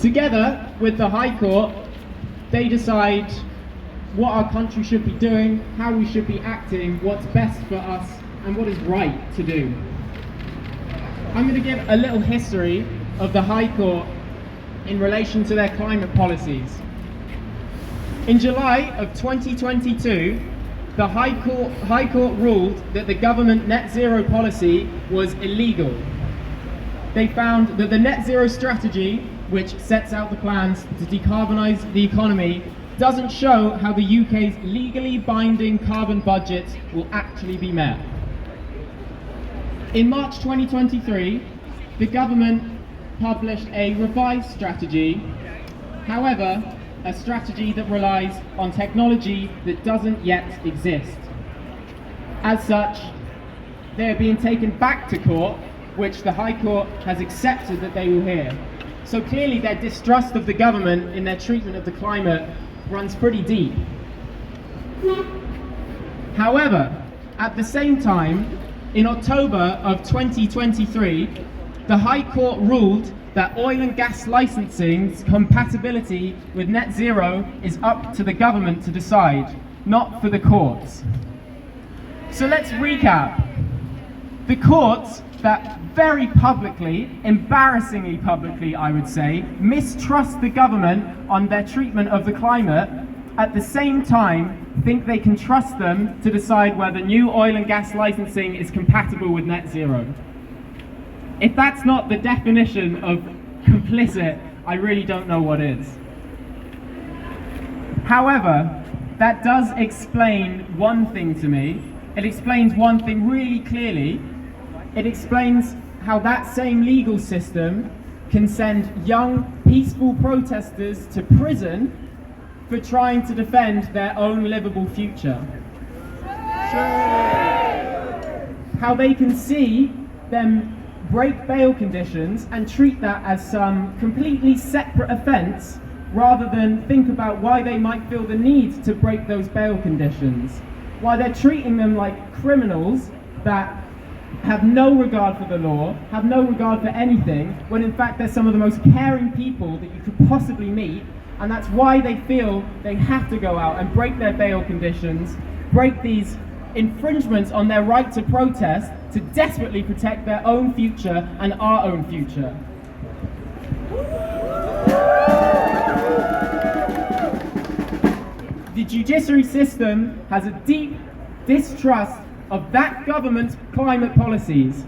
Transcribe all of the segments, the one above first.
Together with the High Court, they decide what our country should be doing, how we should be acting, what's best for us, and what is right to do. I'm going to give a little history of the High Court in relation to their climate policies. In July of 2022, the High Court ruled that the government net zero policy was illegal. They found that the net zero strategy, which sets out the plans to decarbonise the economy, doesn't show how the UK's legally binding carbon budget will actually be met. In March 2023, the government published a revised strategy, however, a strategy that relies on technology that doesn't yet exist. As such, they are being taken back to court, which the High Court has accepted that they will hear. So clearly their distrust of the government in their treatment of the climate runs pretty deep. However, at the same time, in October of 2023, the High Court ruled that oil and gas licensing's compatibility with net zero is up to the government to decide, not for the courts. So let's recap. The courts that very publicly, embarrassingly publicly I would say, mistrust the government on their treatment of the climate, at the same time think they can trust them to decide whether new oil and gas licensing is compatible with net zero. If that's not the definition of complicit, I really don't know what is. However, that does explain one thing to me. It explains one thing really clearly. It explains how that same legal system can send young, peaceful protesters to prison for trying to defend their own livable future. How they can see them break bail conditions and treat that as some completely separate offence, rather than think about why they might feel the need to break those bail conditions. Why they're treating them like criminals that have no regard for the law, have no regard for anything, when in fact they're some of the most caring people that you could possibly meet, and that's why they feel they have to go out and break their bail conditions, break these infringements on their right to protest to desperately protect their own future and our own future. The judiciary system has a deep distrust of that government's climate policies,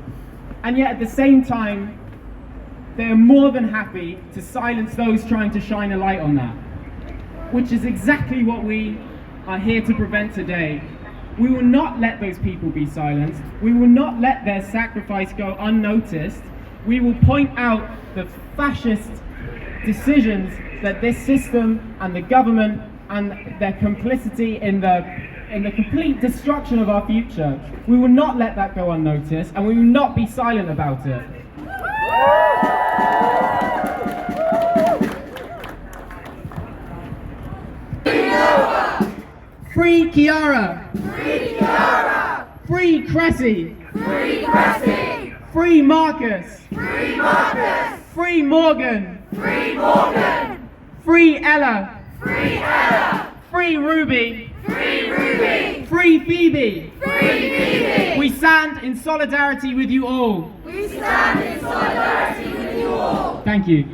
and yet at the same time they are more than happy to silence those trying to shine a light on that, which is exactly what we are here to prevent today. We will not let those people be silenced. We will not let their sacrifice go unnoticed. We will point out the fascist decisions that this system and the government and their complicity in the complete destruction of our future. We will not let that go unnoticed, and we will not be silent about it. Free Chiara! Free Chiara! Free Cressy! Free Cressy! Free Marcus! Free Marcus! Free Morgan! Free Morgan! Free Ella! Free Ella! Free Ruby! Free Ruby! Free Phoebe! Free Phoebe! We stand in solidarity with you all. We stand in solidarity with you all. Thank you.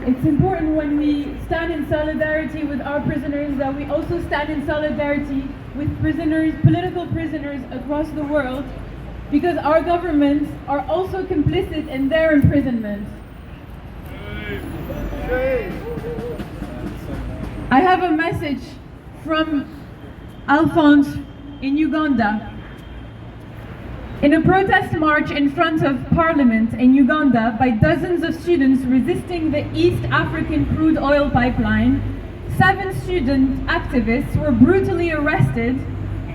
It's important when we stand in solidarity with our prisoners that we also stand in solidarity with prisoners, political prisoners across the world, because our governments are also complicit in their imprisonment. I have a message from Alphonse in Uganda. In a protest march in front of Parliament in Uganda by dozens of students resisting the East African crude oil pipeline, 7 student activists were brutally arrested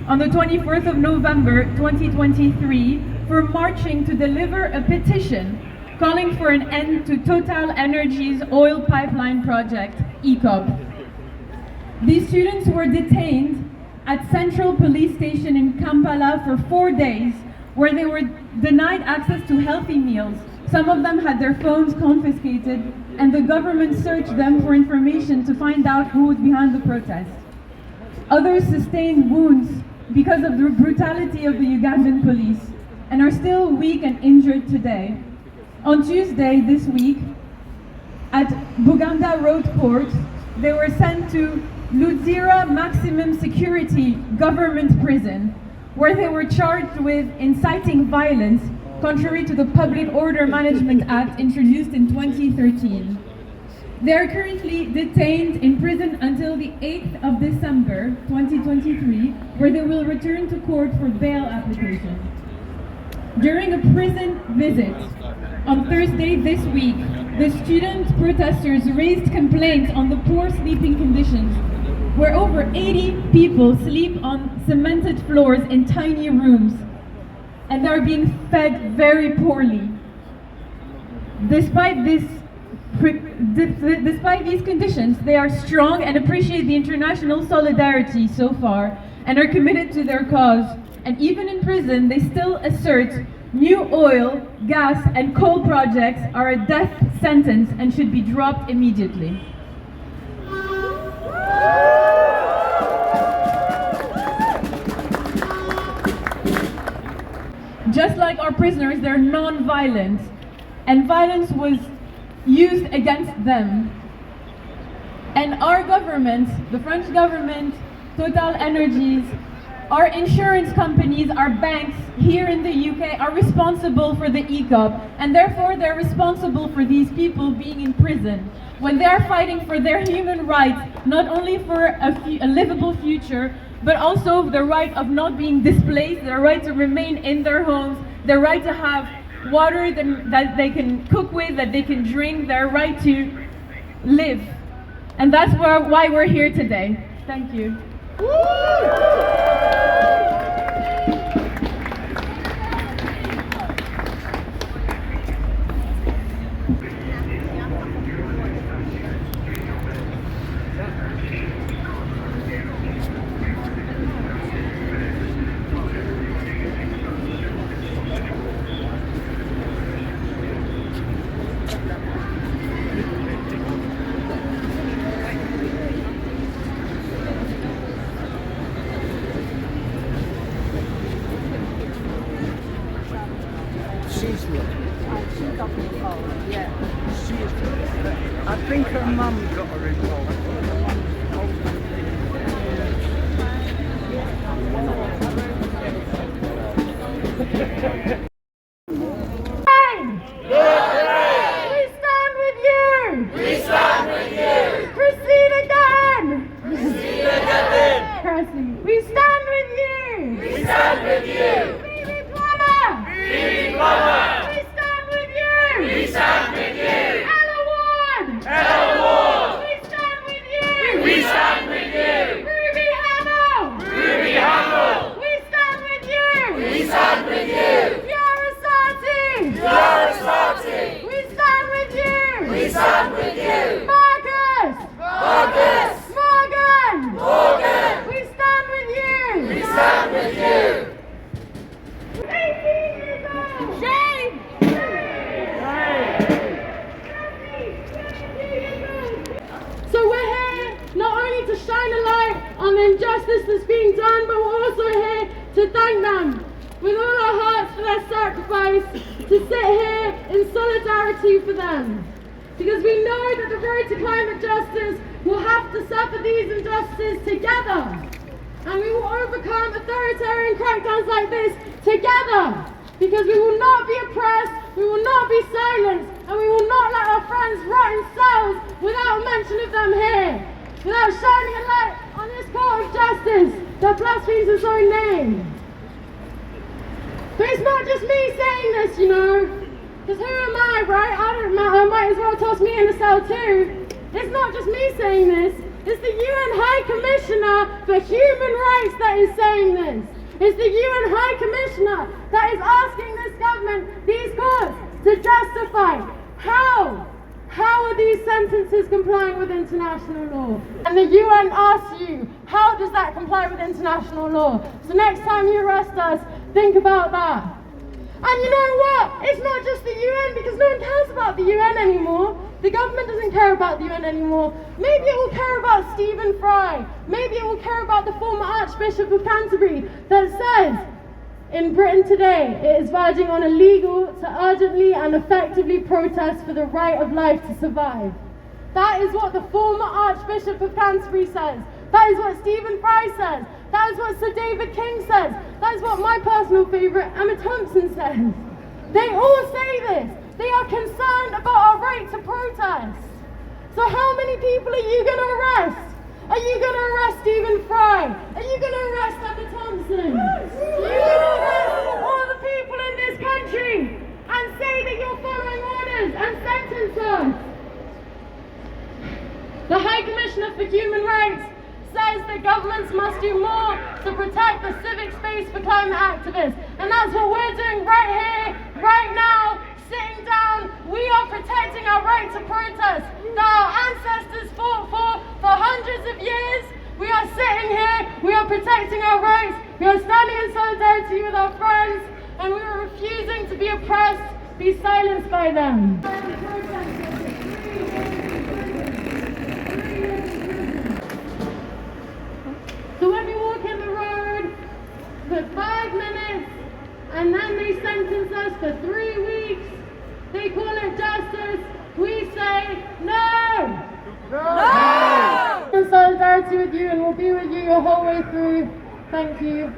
on the 24th of November 2023 for marching to deliver a petition calling for an end to Total Energies oil pipeline project, ECOP. These students were detained at Central Police Station in Kampala for 4 days, where they were denied access to healthy meals. Some of them had their phones confiscated, and the government searched them for information to find out who was behind the protest. Others sustained wounds because of the brutality of the Ugandan police and are still weak and injured today. On Tuesday this week, at Buganda Road Court, they were sent to Luzira Maximum Security Government Prison, where they were charged with inciting violence contrary to the Public Order Management Act introduced in 2013. They are currently detained in prison until the 8th of December 2023, where they will return to court for bail application. During a prison visit on Thursday this week, the student protesters raised complaints on the poor sleeping conditions, where over 80 people sleep on cemented floors in tiny rooms, and they are being fed very poorly. Despite these conditions, they are strong and appreciate the international solidarity so far and are committed to their cause. And even in prison, they still assert new oil, gas, and coal projects are a death sentence and should be dropped immediately. Just like our prisoners, they're non-violent, and violence was used against them. And our government, the French government, Total Energies, our insurance companies, our banks here in the UK are responsible for the ECOP, and therefore they're responsible for these people being in prison. When they are fighting for their human rights, not only for a livable future, but also the right of not being displaced, their right to remain in their homes, their right to have water that they can cook with, that they can drink, their right to live. And that's why we're here today. Thank you. I think her mum got her involved. We stand with you! We stand with you! Baby Plumber! Baby Plumber! We stand with you! We stand with you! Ella Ward! Ella Ward! We stand with you! We stand with you! Ruby Hamill! Ruby Hamill! We stand with you! We stand with you! Chiara Sati! Chiara Sati! We stand with you! We stand with you! Marcus! Marcus! Morgan! Morgan! We stand with you! We stand with you! 18 years old! Shame! So we're here not only to shine a light on the injustice that's being done, but we're also here to thank them with all our hearts for their sacrifice, to sit here in solidarity for them. Because we know that the road to climate justice will have to suffer these injustices together. And we will overcome authoritarian crackdowns like this together. Because we will not be oppressed, we will not be silenced, and we will not let our friends rot in cells without mention of them here. Without shining a light on this court of justice that blasphemes its own name. But it's not just me saying this, you know. Because who am I, right? I don't matter, might as well toss me in the cell too. It's not just me saying this, it's the UN High Commissioner for Human Rights that is saying this. It's the UN High Commissioner that is asking this government, these courts, to justify how how are these sentences complying with international law? And the UN asks you, how does that comply with international law? So next time you arrest us, think about that. And you know what? It's not just the UN, because no one cares about the UN anymore. The government doesn't care about the UN anymore. Maybe it will care about Stephen Fry. Maybe it will care about the former Archbishop of Canterbury that says, in Britain today, it is verging on illegal to urgently and effectively protest for the right of life to survive. That is what the former Archbishop of Canterbury says. That is what Stephen Fry says. That is what Sir David King says. That is what my personal favourite, Emma Thompson, says. They all say this. They are concerned about our right to protest. So how many people are you going to arrest? Are you going to arrest Stephen Fry? Are you going to arrest Emma Thompson? Are you going to arrest all the people in this country and say that you're following orders and sentence us? The High Commissioner for Human Rights says that governments must do more to protect the civic space for climate activists. And that's what we're doing right here, right now, sitting down. We are protecting our right to protest that our ancestors fought for hundreds of years. We are sitting here, we are protecting our rights, we are standing in solidarity with our friends, and we are refusing to be oppressed, be silenced by them. So when we walk in the road for 5 minutes and then they sentence us for 3 weeks, they call it justice, we say no! No! In solidarity with you, and we'll be with you the whole way through. Thank you.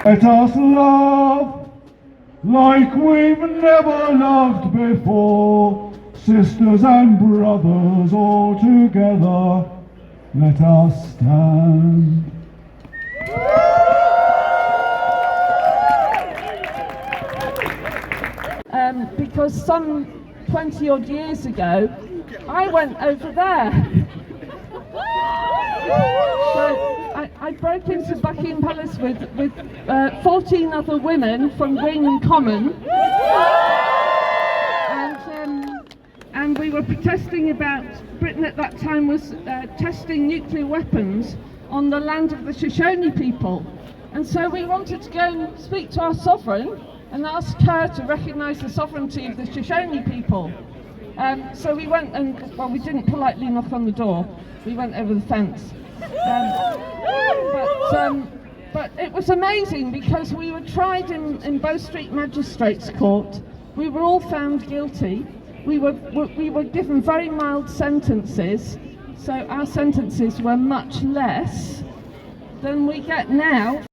Let us love like we've never loved before, sisters and brothers all together, let us stand. Because some 20 odd years ago, I went over there. So I broke into Buckingham Palace with 14 other women from Greenham Common, and we were protesting about Britain at that time was testing nuclear weapons on the land of the Shoshone people, and so we wanted to go and speak to our sovereign and ask her to recognise the sovereignty of the Shoshone people. So we went and, well, we didn't politely knock on the door, we went over the fence. But it was amazing because we were tried in Bow Street Magistrates Court. We were all found guilty. We were given very mild sentences, so our sentences were much less than we get now.